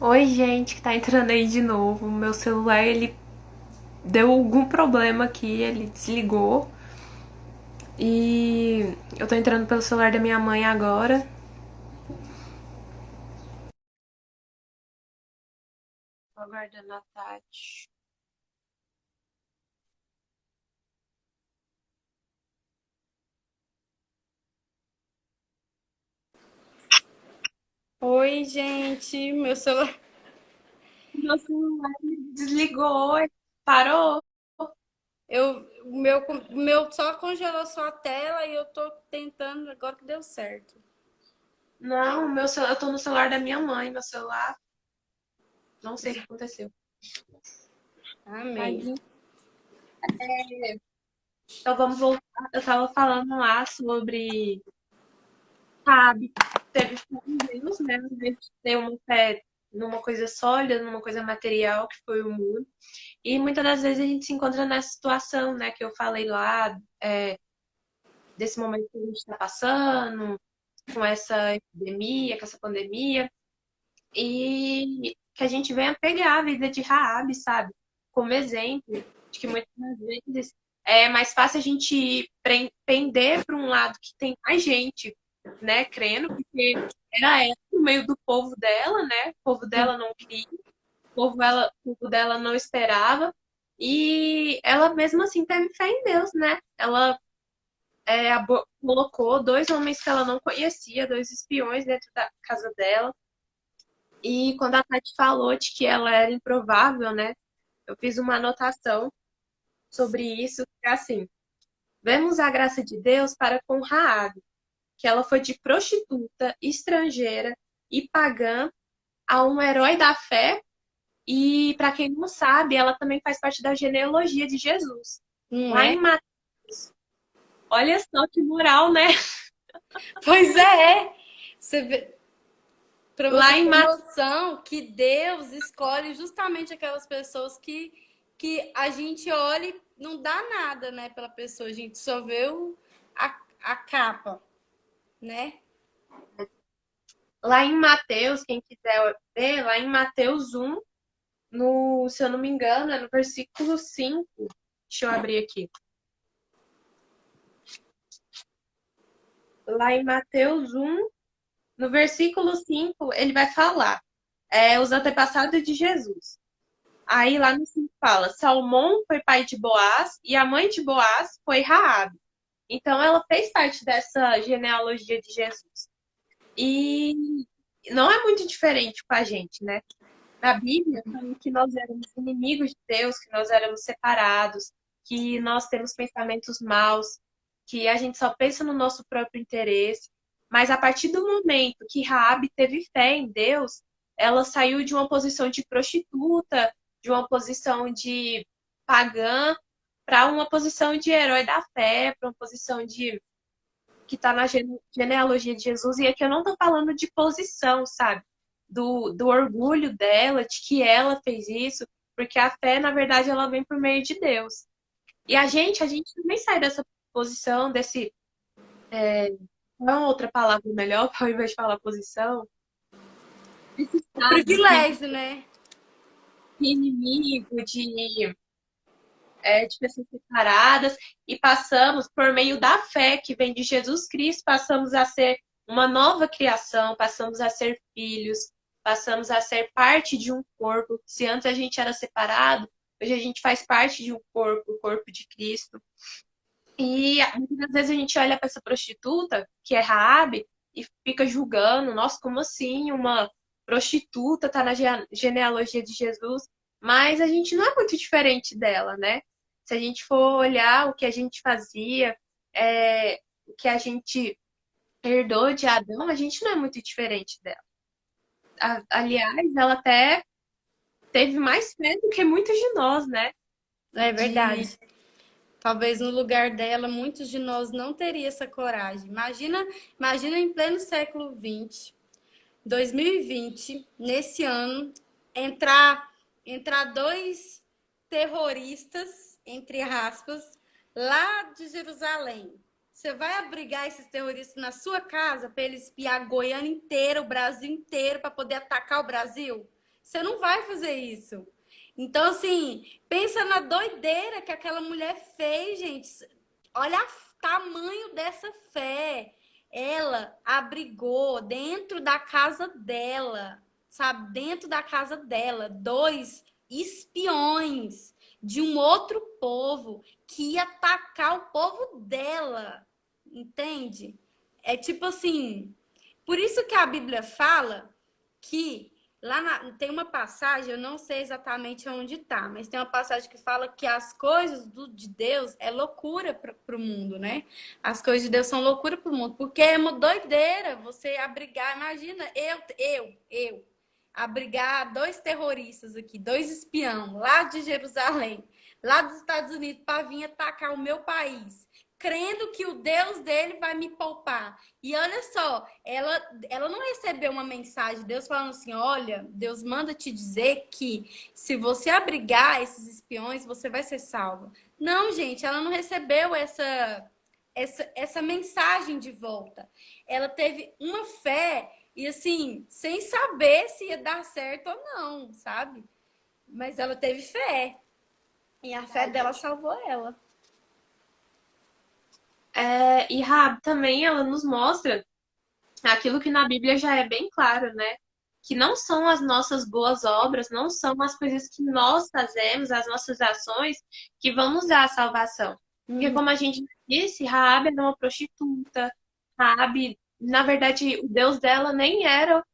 Oi, gente que tá entrando aí de novo. Meu celular, ele deu algum problema aqui, ele desligou. E eu tô entrando pelo celular da minha mãe agora. Tô aguardando a Tati. Oi, gente, meu celular. Meu celular desligou, parou. O meu só congelou só a tela e eu tô tentando agora que deu certo. Não, meu celular, eu tô no celular da minha mãe, meu celular. Não sei o que aconteceu. Amém. Tadinho. Então vamos voltar. Eu tava falando lá sobre, sabe, teve fé em Deus, né? Em vez de ter uma fé numa coisa sólida, numa coisa material, que foi o mundo. E muitas das vezes a gente se encontra nessa situação, né? Que eu falei lá, desse momento que a gente está passando, com essa epidemia, com essa pandemia. E que a gente venha pegar a vida de Raabe, sabe? Como exemplo de que muitas das vezes é mais fácil a gente pender para um lado que tem mais gente, né, crendo, porque era ela no meio do povo dela, né? O povo dela não queria, o povo dela não esperava. E ela mesmo assim teve fé em Deus, né? Ela colocou dois homens que ela não conhecia, dois espiões dentro da casa dela. E quando a Tati falou de que ela era improvável, né? Eu fiz uma anotação sobre isso, que é assim: vemos a graça de Deus para com Raabe, que ela foi de prostituta, estrangeira e pagã a um herói da fé. E para quem não sabe, ela também faz parte da genealogia de Jesus. Não Lá em é? Mateus, olha só que moral, né? Pois é. Você vê, para você Lá em ter Mateus, noção que Deus escolhe justamente aquelas pessoas que a gente olha e não dá nada, né, pela pessoa. A gente só vê a capa, né? lá em Mateus, quem quiser ver, lá em Mateus 1, no, se eu não me engano, é no versículo 5. Deixa eu abrir aqui. Lá em Mateus 1, no versículo 5, ele vai falar os antepassados de Jesus. Aí lá no 5 fala: Salmão foi pai de Boaz e a mãe de Boaz foi Raabe. Então ela fez parte dessa genealogia de Jesus. E não é muito diferente com a gente, né? Na Bíblia, fala que nós éramos inimigos de Deus, que nós éramos separados, que nós temos pensamentos maus, que a gente só pensa no nosso próprio interesse. Mas a partir do momento que Raabe teve fé em Deus, ela saiu de uma posição de prostituta, de uma posição de pagã, para uma posição de herói da fé, para uma posição de que está na genealogia de Jesus. E aqui eu não estou falando de posição, sabe? Do orgulho dela, de que ela fez isso, porque a fé, na verdade, ela vem por meio de Deus. E a gente também sai dessa posição, desse. Qual é outra palavra melhor, ao invés de falar posição? Desse O estado privilégio, né? de inimigo, de pessoas separadas, e passamos, por meio da fé que vem de Jesus Cristo, passamos a ser uma nova criação, passamos a ser filhos, passamos a ser parte de um corpo. Se antes a gente era separado, hoje a gente faz parte de um corpo, o corpo de Cristo. E muitas vezes a gente olha para essa prostituta, que é Raabe, e fica julgando, nossa, como assim uma prostituta tá na genealogia de Jesus? Mas a gente não é muito diferente dela, né? Se a gente for olhar o que a gente fazia, o que a gente herdou de Adão, a gente não é muito diferente dela. Aliás, ela até teve mais fé do que muitos de nós, né? É De verdade. Talvez no lugar dela, muitos de nós não teriam essa coragem. Imagina em pleno século XX, 2020, nesse ano, entrar, entrar dois terroristas, entre aspas, lá de Jerusalém. Você vai abrigar esses terroristas na sua casa para eles espiar Goiânia inteira, o Brasil inteiro, para poder atacar o Brasil? Você não vai fazer isso. Então, assim, pensa na doideira que aquela mulher fez, gente. Olha o tamanho dessa fé. Ela abrigou dentro da casa dela, sabe? Dentro da casa dela, dois espiões de um outro povo que ia atacar o povo dela, entende? É tipo assim, por isso que a Bíblia fala que tem uma passagem, eu não sei exatamente onde está, mas tem uma passagem que fala que as coisas de Deus é loucura para o mundo, né? As coisas de Deus são loucura para o mundo, porque é uma doideira você abrigar. Imagina, eu abrigar dois terroristas aqui, dois espião lá de Jerusalém, lá dos Estados Unidos, para vir atacar o meu país, crendo que o Deus dele vai me poupar. E olha só, ela não recebeu uma mensagem de Deus falando assim: olha, Deus manda te dizer que se você abrigar esses espiões, você vai ser salva. Não, gente, ela não recebeu essa mensagem de volta. Ela teve uma fé e assim, sem saber se ia dar certo ou não, sabe? Mas ela teve fé. E a fé dela salvou ela. E Raab também, ela nos mostra aquilo que na Bíblia já é bem claro, né? Que não são as nossas boas obras, não são as coisas que nós fazemos, as nossas ações, que vão nos dar a salvação. Porque, como a gente disse, Raabe era uma prostituta. Raabe, na verdade, o Deus dela nem era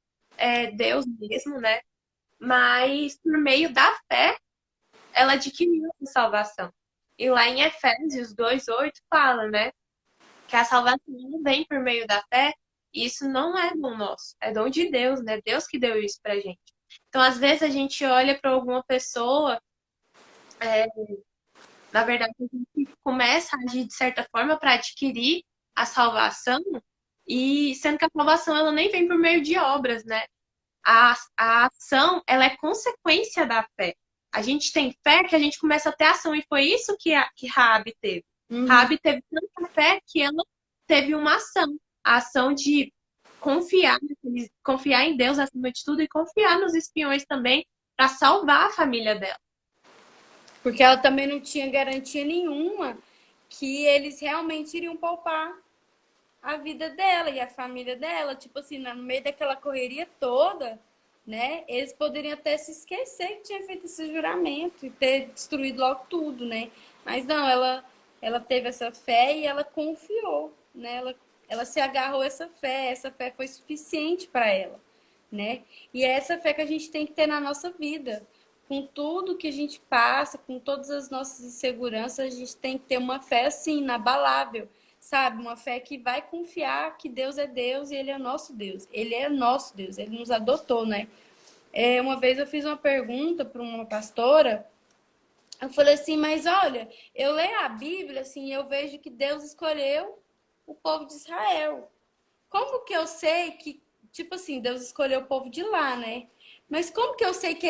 Deus mesmo, né? Mas, por meio da fé, ela adquiriu a salvação. E lá em Efésios 2:8 fala, né? Que a salvação não vem por meio da fé, e isso não é dom nosso, é dom de Deus, né? Deus que deu isso pra gente. Então, às vezes, a gente olha para alguma pessoa, na verdade, a gente começa a agir de certa forma para adquirir a salvação, e sendo que a salvação ela nem vem por meio de obras, né? A ação, ela é consequência da fé. A gente tem fé que a gente começa a ter ação, e foi isso que Raabe teve. Raabe teve tanta fé que ela teve uma ação. A ação de confiar em Deus acima de tudo e confiar nos espiões também para salvar a família dela. Porque ela também não tinha garantia nenhuma que eles realmente iriam poupar a vida dela e a família dela. Tipo assim, no meio daquela correria toda, né? Eles poderiam até se esquecer que tinha feito esse juramento e ter destruído logo tudo, né? Mas não, ela teve essa fé e ela confiou, né? Ela se agarrou a essa fé foi suficiente para ela, né? E é essa fé que a gente tem que ter na nossa vida. Com tudo que a gente passa, com todas as nossas inseguranças, a gente tem que ter uma fé assim, inabalável, sabe? Uma fé que vai confiar que Deus é Deus e Ele é nosso Deus. Ele é nosso Deus, Ele nos adotou, né? Uma vez eu fiz uma pergunta para uma pastora, eu falei assim, mas olha, eu leio a Bíblia, assim, eu vejo que Deus escolheu o povo de Israel. Como que eu sei que, tipo assim, Deus escolheu o povo de lá, né? Mas como que eu sei que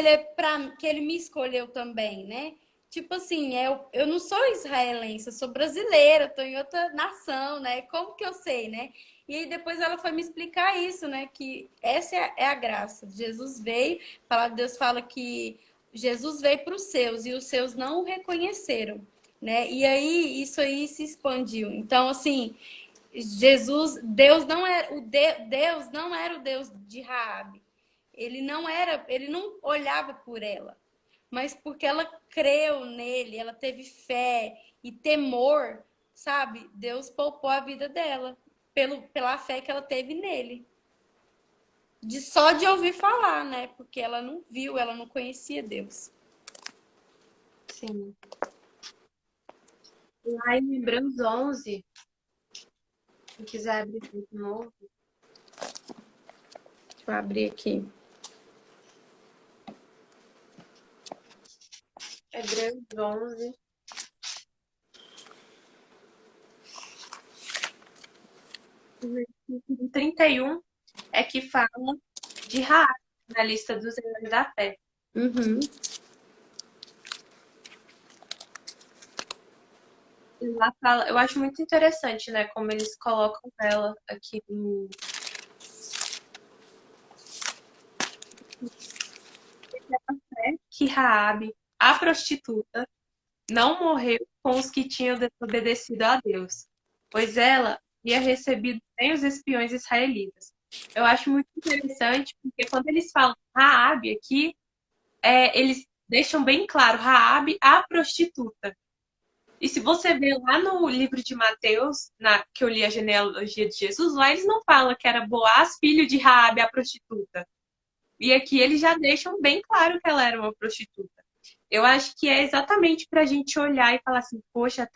que ele me escolheu também, né? Tipo assim, eu não sou israelense, eu sou brasileira, tô em outra nação, né? Como que eu sei, né? E aí depois ela foi me explicar isso, né? Que essa é a graça. Jesus veio, a palavra de Deus fala que Jesus veio para os seus e os seus não o reconheceram, né? E aí isso aí se expandiu. Então, assim, Deus não era Deus não era o Deus de Raabe. Ele não olhava por ela, mas porque ela creu nele, ela teve fé e temor, sabe? Deus poupou a vida dela pela fé que ela teve nele. Só de ouvir falar, né? Porque ela não viu, ela não conhecia Deus. Sim. Lá em Hebreus 11, se quiser abrir de novo. Deixa eu abrir aqui. Hebreus 11. O versículo 31 é que fala de Raab na lista dos heróis da fé. Uhum. Lá fala, eu acho muito interessante, né, como eles colocam ela aqui no que Raabe, a prostituta, não morreu com os que tinham desobedecido a Deus, pois ela havia recebido bem os espiões israelitas. Eu acho muito interessante, porque quando eles falam Raabe aqui, eles deixam bem claro, Raabe, a prostituta. E se você vê lá no livro de Mateus, que eu li a genealogia de Jesus, lá eles não falam que era Boaz, filho de Raabe, a prostituta. E aqui eles já deixam bem claro que ela era uma prostituta. Eu acho que é exatamente para a gente olhar e falar assim, poxa,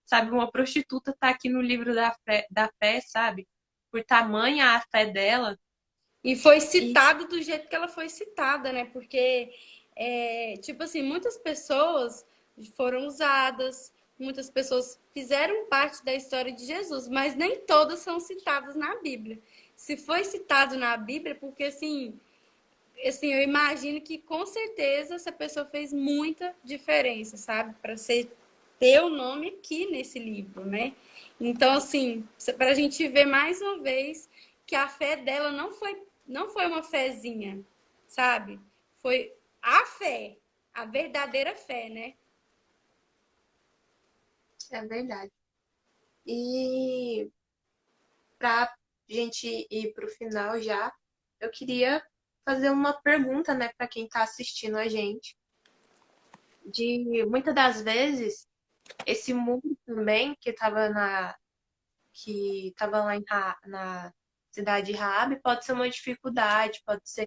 sabe, uma prostituta tá aqui no livro da fé, sabe? Por tamanha a fé dela. E foi E citado do jeito que ela foi citada, né? Porque, tipo assim, muitas pessoas foram usadas, muitas pessoas fizeram parte da história de Jesus, mas nem todas são citadas na Bíblia. Se foi citado na Bíblia, porque assim, eu imagino que com certeza essa pessoa fez muita diferença, sabe? Para ter o nome aqui nesse livro, né? Então, assim, para a gente ver mais uma vez que a fé dela não foi uma fezinha, sabe? Foi a fé, a verdadeira fé, né? é verdade. E para gente ir para o final já, eu queria fazer uma pergunta, né, para quem está assistindo a gente. De muitas das vezes, esse muro também que estava lá na cidade de Raab pode ser uma dificuldade, pode ser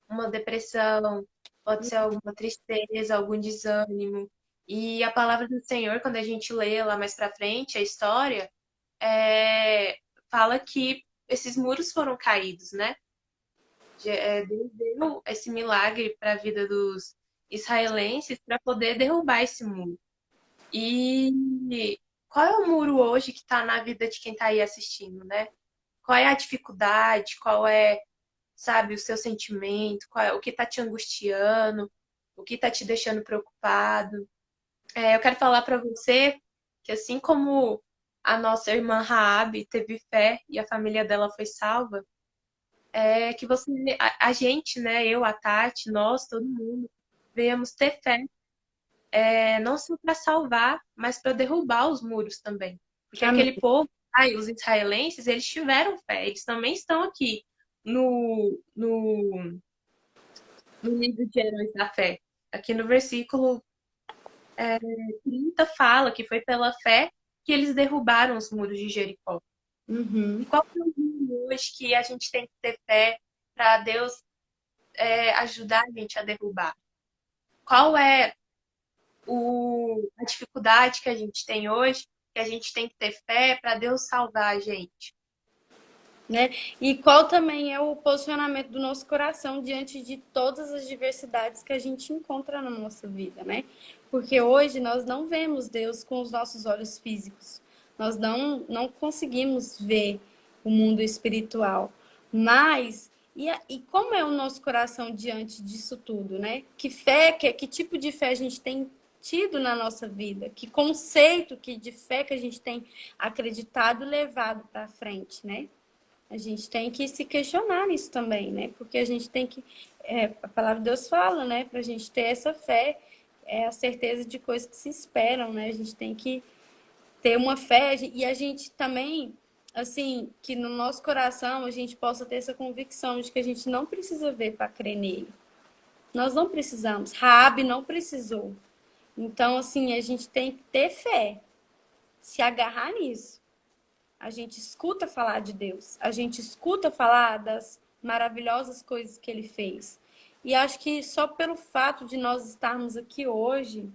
uma depressão, pode ser alguma tristeza, algum desânimo. E a palavra do Senhor, quando a gente lê lá mais para frente a história, fala que esses muros foram caídos, né? Deus deu esse milagre para a vida dos israelenses para poder derrubar esse muro. E qual é o muro hoje que está na vida de quem está aí assistindo, né? Qual é a dificuldade? Qual é, sabe, o seu sentimento? Qual é o que está te angustiando? O que está te deixando preocupado? Eu quero falar para você que assim como a nossa irmã Raabe teve fé e a família dela foi salva, que a gente, né, eu, a Tati, nós, todo mundo, venhamos ter fé, não só para salvar, mas para derrubar os muros também. Porque Amém. aquele povo, os israelenses, eles tiveram fé, eles também estão aqui no livro de Heróis da Fé. Aqui no versículo 30 fala que foi pela fé que eles derrubaram os muros de Jericó. Uhum. E qual é o muro hoje que a gente tem que ter fé para Deus ajudar a gente a derrubar? Qual é a dificuldade que a gente tem hoje, que a gente tem que ter fé para Deus salvar a gente? Né? E qual também é o posicionamento do nosso coração diante de todas as diversidades que a gente encontra na nossa vida, né? Porque hoje nós não vemos Deus com os nossos olhos físicos. Nós não conseguimos ver o mundo espiritual. Mas, e como é o nosso coração diante disso tudo, né? Que fé, que tipo de fé a gente tem tido na nossa vida? Que conceito de fé que a gente tem acreditado e levado para frente, né? A gente tem que se questionar nisso também, né? Porque a gente tem que. A palavra de Deus fala, né? Para a gente ter essa fé, a certeza de coisas que se esperam, né? A gente tem que ter uma fé e a gente também, assim, que no nosso coração a gente possa ter essa convicção de que a gente não precisa ver para crer nele. Nós não precisamos. Raabe não precisou. Então, assim, a gente tem que ter fé, se agarrar nisso. A gente escuta falar de Deus, a gente escuta falar das maravilhosas coisas que ele fez. E acho que só pelo fato de nós estarmos aqui hoje,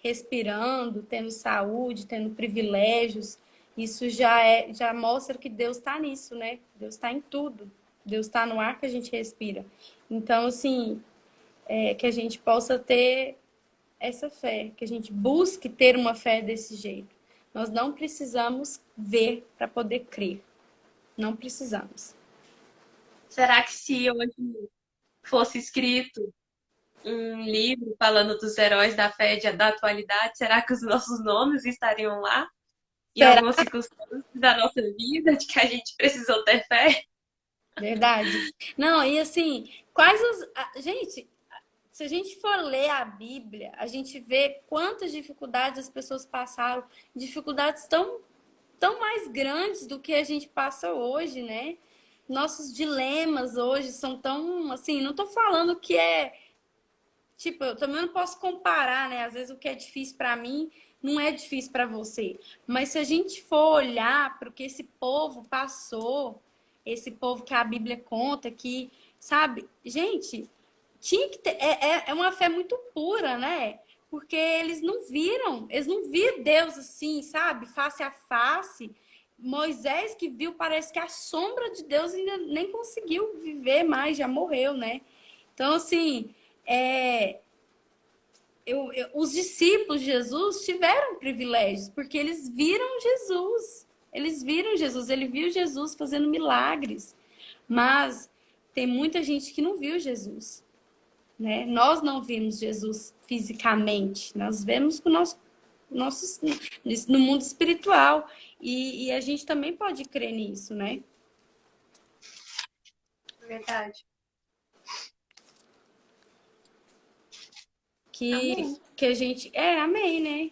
respirando, tendo saúde, tendo privilégios, isso já mostra que Deus está nisso, né? Deus está em tudo. Deus está no ar que a gente respira. Então, assim, que a gente possa ter essa fé, que a gente busque ter uma fé desse jeito. Nós não precisamos ver para poder crer. Não precisamos. Será que se hoje fosse escrito um livro falando dos heróis da fé da atualidade, será que os nossos nomes estariam lá? Em Será? algumas circunstâncias da nossa vida, de que a gente precisou ter fé? Verdade. Não, e assim, quais os. Gente, se a gente for ler a Bíblia, a gente vê quantas dificuldades as pessoas passaram, dificuldades tão mais grandes do que a gente passa hoje, né? Nossos dilemas hoje são tão, assim, não tô falando que é, tipo, eu também não posso comparar, né? Às vezes o que é difícil para mim não é difícil para você. Mas se a gente for olhar para o que esse povo passou, esse povo que a Bíblia conta, que, sabe, gente, tinha que ter, é uma fé muito pura, né? Porque eles não viram Deus assim, sabe? Face a face. Moisés que viu, parece que a sombra de Deus ainda nem conseguiu viver mais, já morreu, né? Então, assim, é, os discípulos de Jesus tiveram privilégios, porque eles viram Jesus. Eles viram Jesus, ele viu Jesus fazendo milagres. Mas tem muita gente que não viu Jesus, né? Nós não vimos Jesus fisicamente, nós vemos com nossos, no mundo espiritual. E a gente também pode crer nisso, né? Verdade. Que, Amém. que a gente. É, amém, né?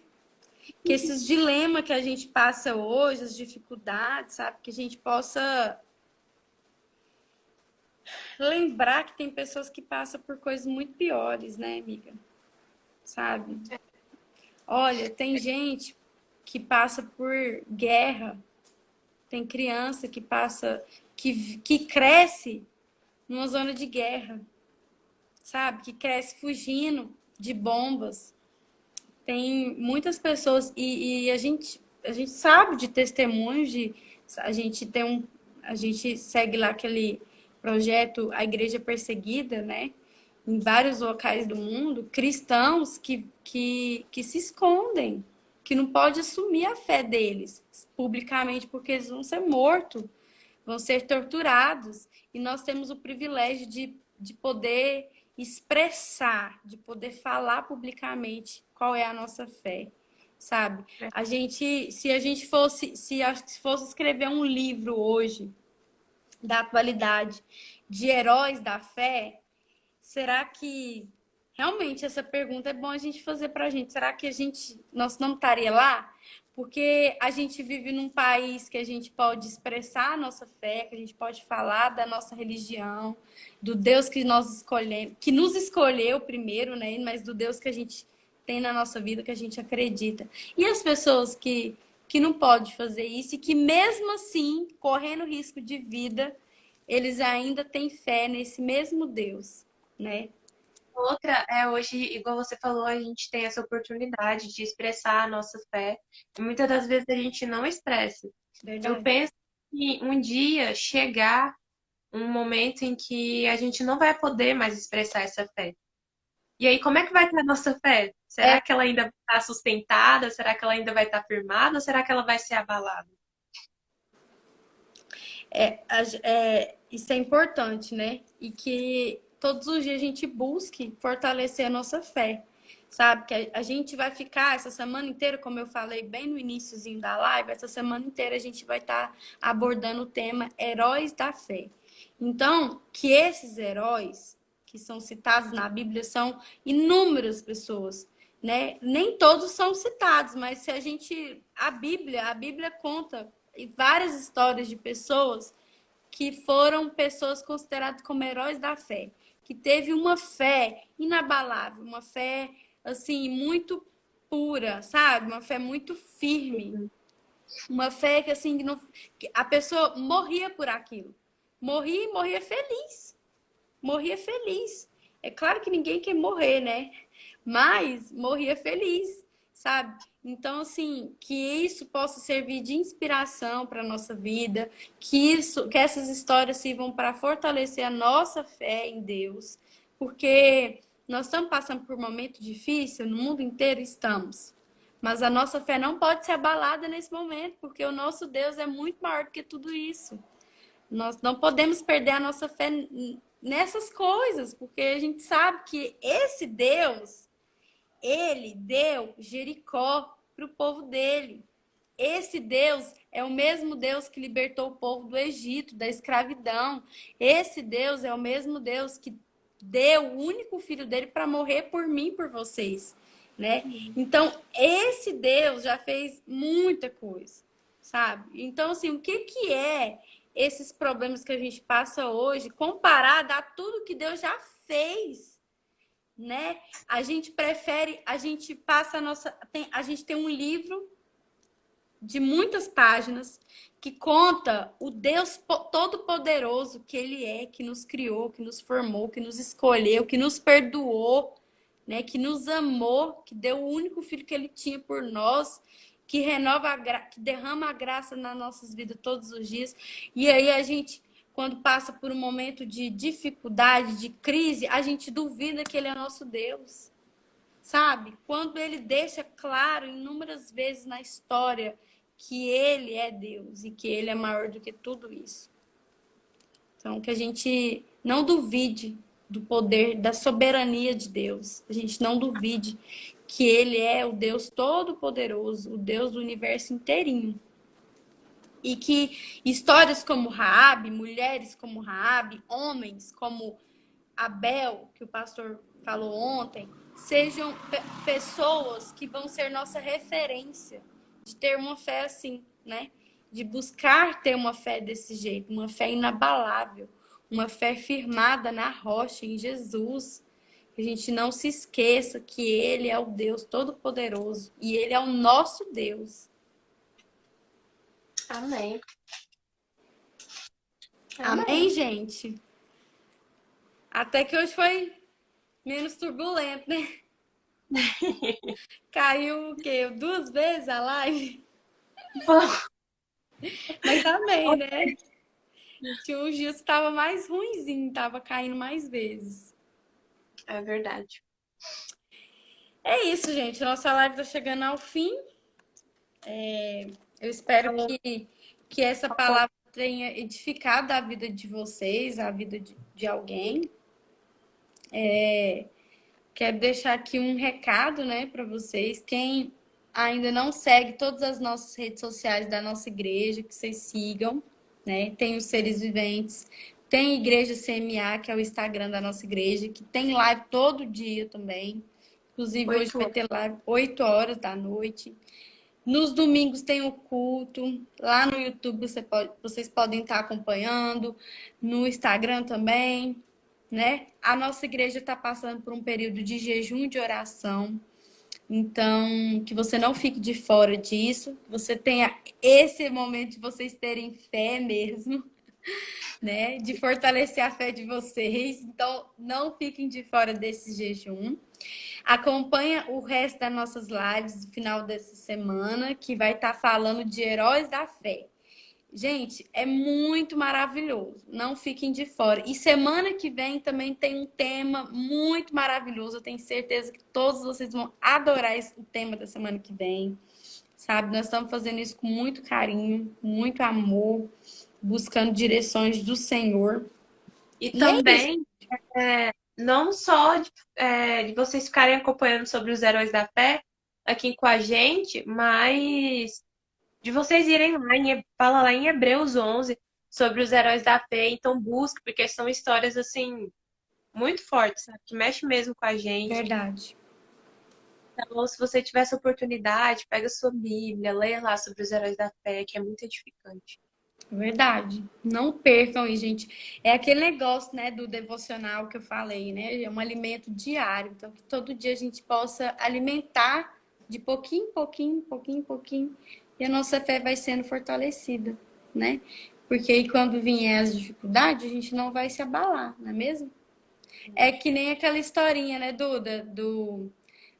Que esses dilemas que a gente passa hoje, as dificuldades, sabe? Que a gente possa lembrar que tem pessoas que passam por coisas muito piores, né, amiga? Sabe? Olha, tem gente que passa por guerra, tem criança que passa, que cresce numa zona de guerra, sabe? Que cresce fugindo de bombas. Tem muitas pessoas, e a gente sabe de testemunhos de. A gente tem um. A gente segue lá aquele projeto A Igreja Perseguida, né? Em vários locais do mundo, cristãos que se escondem, que não pode assumir a fé deles publicamente, porque eles vão ser mortos, vão ser torturados. E nós temos o privilégio de poder expressar, de poder falar publicamente qual é a nossa fé, sabe? A gente, se a gente fosse, se fosse escrever um livro hoje da atualidade de heróis da fé, será que realmente essa pergunta é bom a gente fazer para a gente? Será que nós não estaria lá? Porque a gente vive num país que a gente pode expressar a nossa fé, que a gente pode falar da nossa religião, do Deus que nós escolhemos, que nos escolheu primeiro, né? Mas do Deus que a gente tem na nossa vida, que a gente acredita. E as pessoas que não podem fazer isso e que mesmo assim, correndo risco de vida, eles ainda têm fé nesse mesmo Deus, né? Outra é hoje, igual você falou, a gente tem essa oportunidade de expressar a nossa fé. E muitas das vezes a gente não expressa. Eu Verdade. penso que um dia chegar um momento em que a gente não vai poder mais expressar essa fé. E aí, como é que vai estar a nossa fé? É, Será que ela ainda vai estar sustentada? Será que ela ainda vai estar firmada? Ou será que ela vai ser abalada? isso é importante, né? E que todos os dias a gente busque fortalecer a nossa fé, sabe? Que a gente vai ficar essa semana inteira, como eu falei bem no iniciozinho da live, essa semana inteira a gente vai estar abordando o tema heróis da fé. Então, que esses heróis que são citados na Bíblia são inúmeras pessoas, né? Nem todos são citados, mas se a Bíblia conta várias histórias de pessoas que foram pessoas consideradas como heróis da fé, que teve uma fé inabalável, uma fé assim muito pura, sabe? Uma fé muito firme, uma fé que assim que a pessoa morria por aquilo, morria e morria feliz, morria feliz. É claro que ninguém quer morrer, né? Mas morria feliz, sabe? Então, assim, que isso possa servir de inspiração para a nossa vida, que essas histórias sirvam para fortalecer a nossa fé em Deus, porque nós estamos passando por um momento difícil, no mundo inteiro estamos. Mas a nossa fé não pode ser abalada nesse momento, porque o nosso Deus é muito maior do que tudo isso. Nós não podemos perder a nossa fé nessas coisas, porque a gente sabe que esse Deus, ele deu Jericó para o povo dele. Esse Deus é o mesmo Deus que libertou o povo do Egito, da escravidão. Esse Deus é o mesmo Deus deu o único filho dele para morrer por mim, por vocês, né? Então, esse Deus já fez muita coisa, sabe? Então, assim, o que que é esses problemas que a gente passa hoje comparado a tudo que Deus já fez, né? A gente prefere, a gente passa a nossa, a gente tem um livro de muitas páginas que conta o Deus todo-poderoso que ele é, que nos criou, que nos formou, que nos escolheu, que nos perdoou, né, que nos amou, que deu o único filho que ele tinha por nós, que renova que derrama a graça nas nossas vidas todos os dias. E aí a gente, quando passa por um momento de dificuldade, de crise, a gente duvida que ele é nosso Deus. Sabe? Quando ele deixa claro inúmeras vezes na história que ele é Deus e que ele é maior do que tudo isso. Então, que a gente não duvide do poder, da soberania de Deus. A gente não duvide que ele é o Deus todo-poderoso, o Deus do universo inteirinho. E que histórias como Raabe, mulheres como Raabe, homens como Abel, que o pastor falou ontem, sejam pessoas que vão ser nossa referência de ter uma fé assim, né? De buscar ter uma fé desse jeito, uma fé inabalável, uma fé firmada na rocha, em Jesus. Que a gente não se esqueça que Ele é o Deus Todo-Poderoso e Ele é o nosso Deus. Amém. Amém, gente? Até que hoje foi menos turbulento, né? Caiu o quê? 2 vezes a live? Mas amém, né? Tinha uns dias que tava mais ruinzinho, tava caindo mais vezes. É verdade. É isso, gente. Nossa live tá chegando ao fim. Eu espero que essa palavra tenha edificado a vida de vocês, a vida de alguém. Quero deixar aqui um recado, né, para vocês. Quem ainda não segue todas as nossas redes sociais da nossa igreja, que vocês sigam, né? Tem os Seres Viventes, tem Igreja CMA, que é o Instagram da nossa igreja, que tem live todo dia também. Inclusive, hoje vai ter live 8 horas da noite. Nos domingos tem o culto. Lá no YouTube vocês podem estar acompanhando. No Instagram também, né? A nossa igreja está passando por um período de jejum e de oração. Então, que você não fique de fora disso. Você tenha esse momento de vocês terem fé mesmo, né? De fortalecer a fé de vocês. Então, não fiquem de fora desse jejum. Acompanha o resto das nossas lives no final dessa semana, que vai estar falando de heróis da fé. Gente, é muito maravilhoso. Não fiquem de fora. E semana que vem também tem um tema muito maravilhoso. Eu tenho certeza que todos vocês vão adorar o tema da semana que vem. Sabe? Nós estamos fazendo isso com muito carinho, muito amor, buscando direções do Senhor. E E é isso. também, não só de vocês ficarem acompanhando sobre os heróis da fé aqui com a gente, mas de vocês irem lá, fala lá em Hebreus 11 sobre os heróis da fé. Então busque, porque são histórias, assim, muito fortes, sabe? Que mexe mesmo com a gente. Verdade. Então, se você tiver essa oportunidade, pega a sua Bíblia, leia lá sobre os heróis da fé, que é muito edificante. Verdade. Não percam isso, gente. É aquele negócio, né, do devocional que eu falei, né? É um alimento diário. Então, que todo dia a gente possa alimentar de pouquinho em pouquinho, pouquinho em pouquinho, e a nossa fé vai sendo fortalecida, né? Porque aí quando vier as dificuldades, a gente não vai se abalar, não é mesmo? É que nem aquela historinha, né, Duda,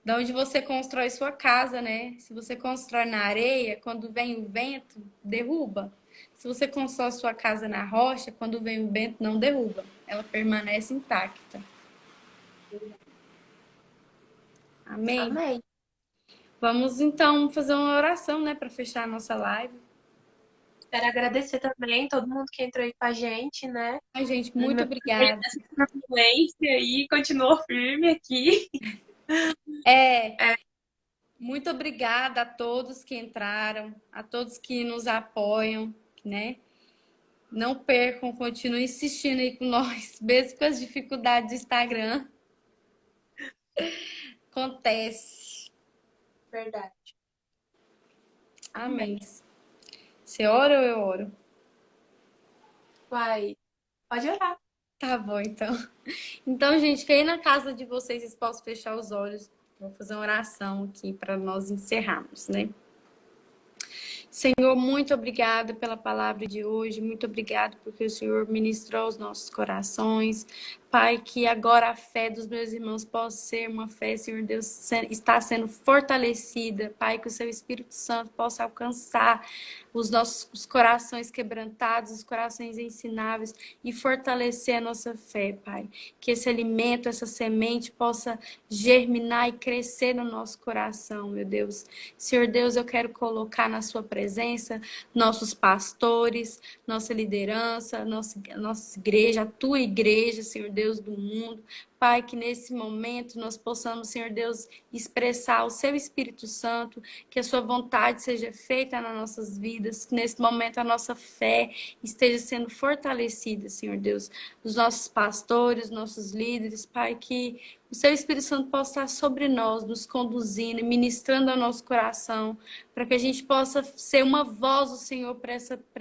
da onde você constrói sua casa, né? Se você constrói na areia, quando vem o vento, derruba. Se você constrói sua casa na rocha, quando vem o vento, não derruba. Ela permanece intacta. Amém? Amém. Vamos então fazer uma oração, né, para fechar a nossa live. Quero agradecer também todo mundo que entrou aí com a gente, né? Ai, gente, muito Meu obrigada. essa influência aí continuou firme aqui. Muito obrigada a todos que entraram, a todos que nos apoiam, né? Não percam, continuem insistindo aí com nós, mesmo com as dificuldades do Instagram. Acontece. Verdade. Amém. Você ora ou eu oro? Vai, pode orar. Tá bom, então. Então, gente, que aí na casa de vocês possam fechar os olhos. Vou fazer uma oração aqui para nós encerrarmos, né? Senhor, muito obrigada pela palavra de hoje, muito obrigada porque o Senhor ministrou os nossos corações. Pai, que agora a fé dos meus irmãos possa ser uma fé, Senhor Deus, está sendo fortalecida. Pai, que o seu Espírito Santo possa alcançar os nossos corações quebrantados, os corações ensináveis e fortalecer a nossa fé, Pai. Que esse alimento, essa semente possa germinar e crescer no nosso coração, meu Deus. Senhor Deus, eu quero colocar na sua presença nossos pastores, nossa liderança, nossa igreja, a tua igreja, Senhor Deus do mundo. Pai, que nesse momento nós possamos, Senhor Deus, expressar o seu Espírito Santo, que a sua vontade seja feita nas nossas vidas, que nesse momento a nossa fé esteja sendo fortalecida, Senhor Deus. Os nossos pastores, nossos líderes, Pai, que o seu Espírito Santo possa estar sobre nós, nos conduzindo, ministrando ao nosso coração, para que a gente possa ser uma voz do Senhor para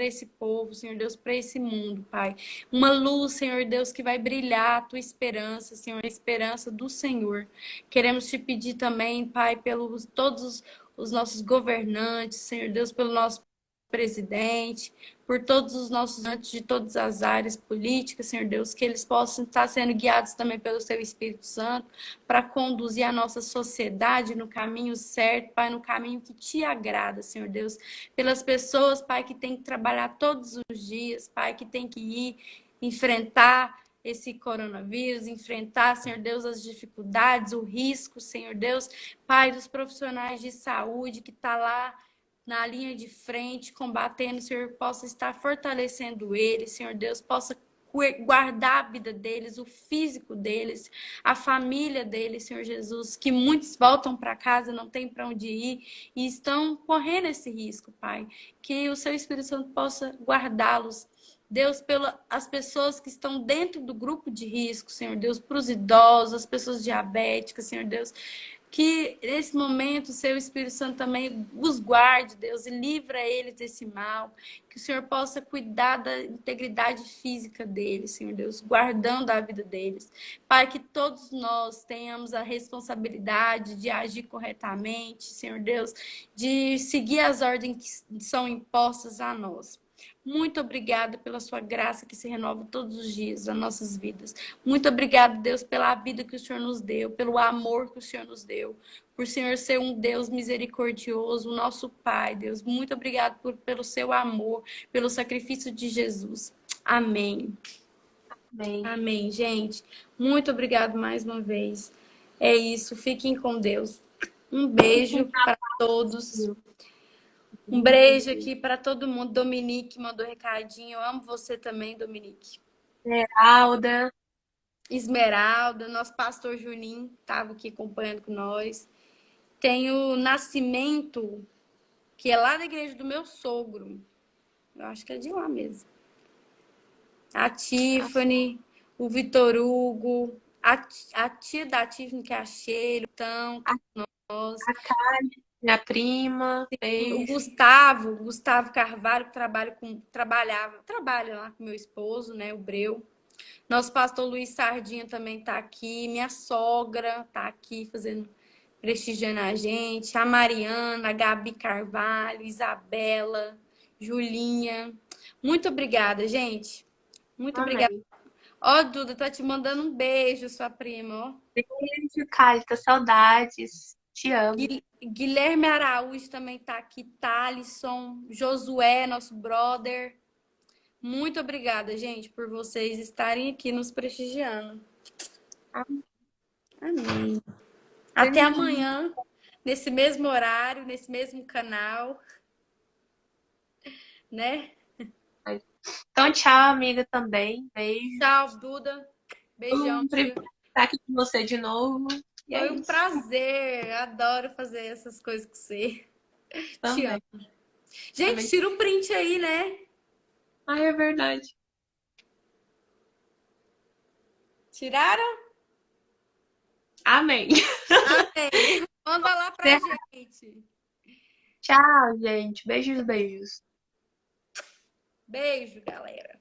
esse povo, Senhor Deus, para esse mundo, Pai. Uma luz, Senhor Deus, que vai brilhar a tua esperança, Senhor, a esperança do Senhor. Queremos te pedir também, Pai, pelos todos os nossos governantes, Senhor Deus, pelo nosso presidente, por todos os nossos antes de todas as áreas políticas, Senhor Deus, que eles possam estar sendo guiados também pelo seu Espírito Santo para conduzir a nossa sociedade no caminho certo, Pai, no caminho que te agrada, Senhor Deus, pelas pessoas, Pai, que tem que trabalhar todos os dias, Pai, que tem que ir enfrentar esse coronavírus, enfrentar, Senhor Deus, as dificuldades, o risco, Senhor Deus, Pai, dos profissionais de saúde que está lá na linha de frente, combatendo, Senhor, possa estar fortalecendo eles, Senhor Deus, possa guardar a vida deles, o físico deles, a família deles, Senhor Jesus, que muitos voltam para casa, não tem para onde ir e estão correndo esse risco, Pai. Que o seu Espírito Santo possa guardá-los. Deus, pelas pessoas que estão dentro do grupo de risco, Senhor Deus, para os idosos, as pessoas diabéticas, Senhor Deus, que nesse momento o seu Espírito Santo também os guarde, Deus, e livra eles desse mal. Que o Senhor possa cuidar da integridade física deles, Senhor Deus, guardando a vida deles. Pai, que todos nós tenhamos a responsabilidade de agir corretamente, Senhor Deus, de seguir as ordens que são impostas a nós. Muito obrigada pela sua graça que se renova todos os dias das nossas vidas. Muito obrigada, Deus, pela vida que o Senhor nos deu, pelo amor que o Senhor nos deu, por o Senhor ser um Deus misericordioso, o nosso Pai, Deus. Muito obrigada pelo seu amor, pelo sacrifício de Jesus. Amém. Amém. Amém, gente. Muito obrigado mais uma vez. É isso. Fiquem com Deus. Um beijo para todos. Um beijo aqui para todo mundo. Dominique mandou recadinho. Eu amo você também, Dominique. Esmeralda. Esmeralda, nosso pastor Juninho estava aqui acompanhando com nós. Tem o Nascimento, que é lá da igreja do meu sogro. Eu acho que é de lá mesmo. A Tiffany, o Vitor Hugo, a tia da Tiffany, que é a Sheila, então, nós. A Kali, minha prima. O Beijo. Gustavo Carvalho, que trabalha lá com meu esposo, né, o Breu. Nosso pastor Luiz Sardinha também está aqui. Minha sogra está aqui prestigiando a gente. A Mariana, a Gabi Carvalho, Isabela, Julinha. Muito obrigada, gente. Muito obrigada. Amém. Ó, Duda, tá te mandando um beijo, sua prima, ó. Beijo, Cálita. Saudades. Te amo. Guilherme Araújo também tá aqui. Thalisson, Josué, nosso brother. Muito obrigada, gente, por vocês estarem aqui nos prestigiando. Amém. Até amanhã, nesse mesmo horário, nesse mesmo canal, né? Então, tchau, amiga, também. Beijo. Tchau, Duda. Beijão. Um privilégio estar aqui com você de novo. E é Foi um isso. prazer. Adoro fazer essas coisas com você. Te Também. amo. Gente, tira o print aí, né? Ai, é verdade. Tiraram? Amém. Amém. Manda lá pra gente. Tchau, gente. Beijos, beijos. Beijo, galera.